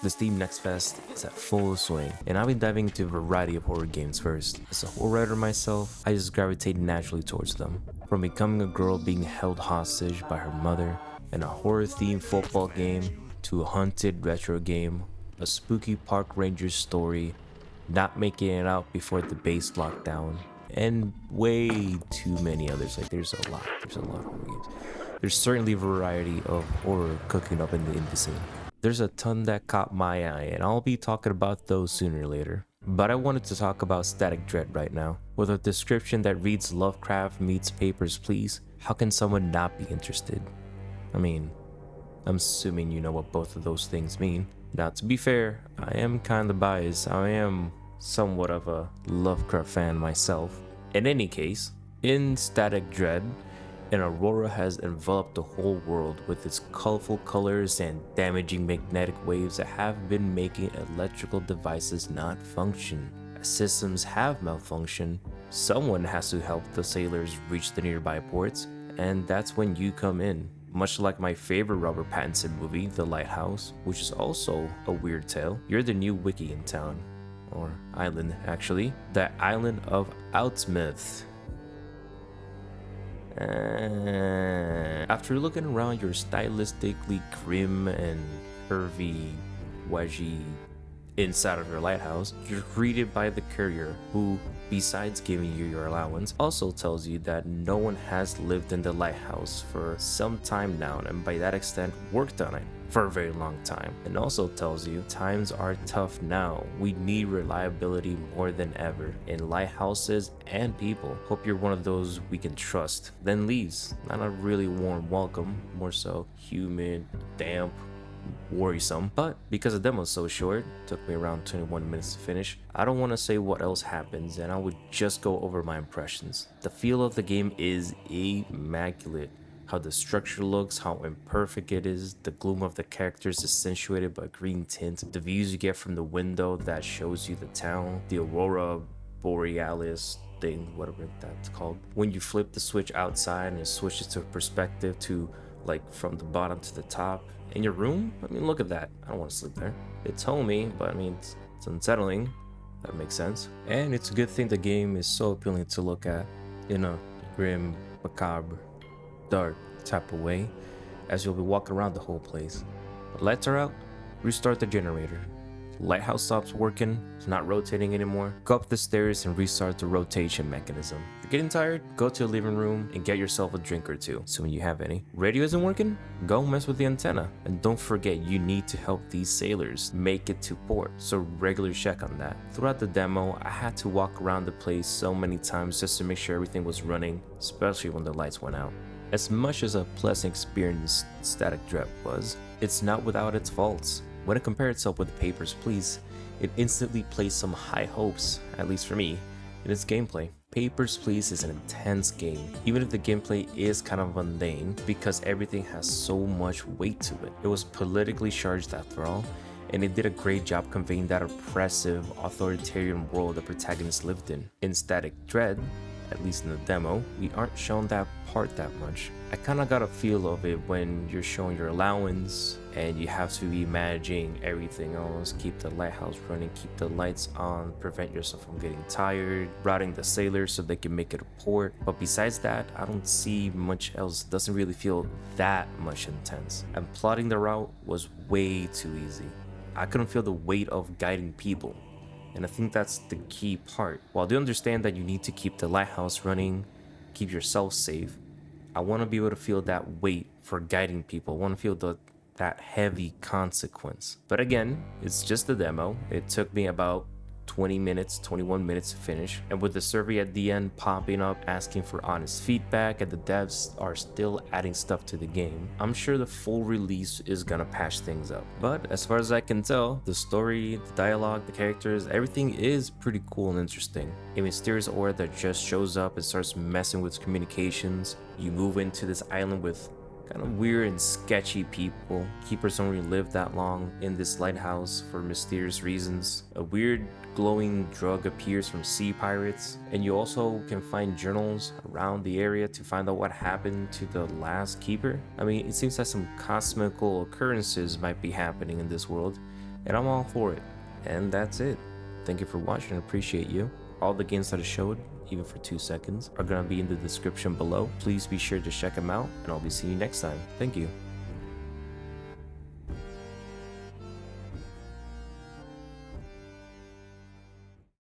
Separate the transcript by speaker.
Speaker 1: The Steam Next Fest is at full swing, and I'll be diving into a variety of horror games first. As a horror writer myself, I just gravitate naturally towards them. From becoming a girl being held hostage by her mother, and a horror-themed football game, to a haunted retro game, a spooky park ranger story, not making it out before the base lockdown, and way too many others. Like there's a lot of horror games. There's certainly a variety of horror cooking up in the indie scene. There's a ton that caught my eye, and I'll be talking about those sooner or later. But I wanted to talk about Static Dread right now. With a description that reads Lovecraft meets Papers, Please, how can someone not be interested? I mean, I'm assuming you know what both of those things mean. Now, to be fair, I am kinda biased. I am somewhat of a Lovecraft fan myself. In any case, in Static Dread, an aurora has enveloped the whole world with its colorful colors and damaging magnetic waves that have been making electrical devices not function. As systems have malfunctioned, someone has to help the sailors reach the nearby ports, and that's when you come in. Much like my favorite Robert Pattinson movie, The Lighthouse, which is also a weird tale, you're the new wiki in town. Or island, actually. The island of Outsmith. After looking around your stylistically grim and curvy, wedgy inside of your lighthouse, you're greeted by the courier who, besides giving you your allowance, also tells you that no one has lived in the lighthouse for some time now, and by that extent worked on it for a very long time, and also tells you times are tough now. We need reliability more than ever in lighthouses and people. Hope you're one of those we can trust. Then leaves. Not a really warm welcome, more so humid, damp, worrisome. But because the demo's so short, took me around 21 minutes to finish, I don't want to say what else happens, and I would just go over my impressions. The feel of the game is immaculate. How the structure looks, how imperfect it is, the gloom of the characters accentuated by green tint, the views you get from the window that shows you the town, the aurora borealis thing, whatever that's called. When you flip the switch outside and it switches to perspective to like from the bottom to the top. In your room? I mean, look at that. I don't want to sleep there. It's homey, but I mean, it's unsettling. That makes sense. And it's a good thing the game is so appealing to look at in a grim, macabre, dark type of way, as you'll be walking around the whole place. The lights are out, restart the generator. Lighthouse stops working, it's not rotating anymore. Go up the stairs and restart the rotation mechanism. If you're getting tired, go to the living room and get yourself a drink or two, assuming you have any. Radio isn't working? Go mess with the antenna. And don't forget, you need to help these sailors make it to port, so regularly check on that. Throughout the demo, I had to walk around the place so many times just to make sure everything was running, especially when the lights went out. As much as a pleasant experience Static Dread was, it's not without its faults. When it compared itself with Papers, Please, it instantly placed some high hopes, at least for me, in its gameplay. Papers, Please is an intense game, even if the gameplay is kind of mundane, because everything has so much weight to it. It was politically charged after all, and it did a great job conveying that oppressive, authoritarian world the protagonist lived in. In Static Dread, at least in the demo, we aren't shown that part that much. I kinda got a feel of it when you're showing your allowance and you have to be managing everything else, keep the lighthouse running, keep the lights on, prevent yourself from getting tired, routing the sailors so they can make it a port. But besides that, I don't see much else. It doesn't really feel that much intense. And plotting the route was way too easy. I couldn't feel the weight of guiding people. And I think that's the key part. While I do understand that you need to keep the lighthouse running, keep yourself safe, I want to be able to feel that weight for guiding people. I want to feel that heavy consequence. But again, it's just a demo. It took me about 20 minutes, 21 minutes to finish. And with the survey at the end popping up asking for honest feedback and the devs are still adding stuff to the game, I'm sure the full release is gonna patch things up. But as far as I can tell, the story, the dialogue, the characters, everything is pretty cool and interesting. A mysterious aura that just shows up and starts messing with communications. You move into this island with kind of weird and sketchy people. Keepers don't really live that long in this lighthouse for mysterious reasons. A weird glowing drug appears from sea pirates, and you also can find journals around the area to find out what happened to the last keeper. I mean, it seems that some cosmical occurrences might be happening in this world, and I'm all for it. And that's it. Thank you for watching, appreciate you. All the games that I showed, even for 2 seconds, are gonna be in the description below. Please be sure to check them out, and I'll be seeing you next time. Thank you.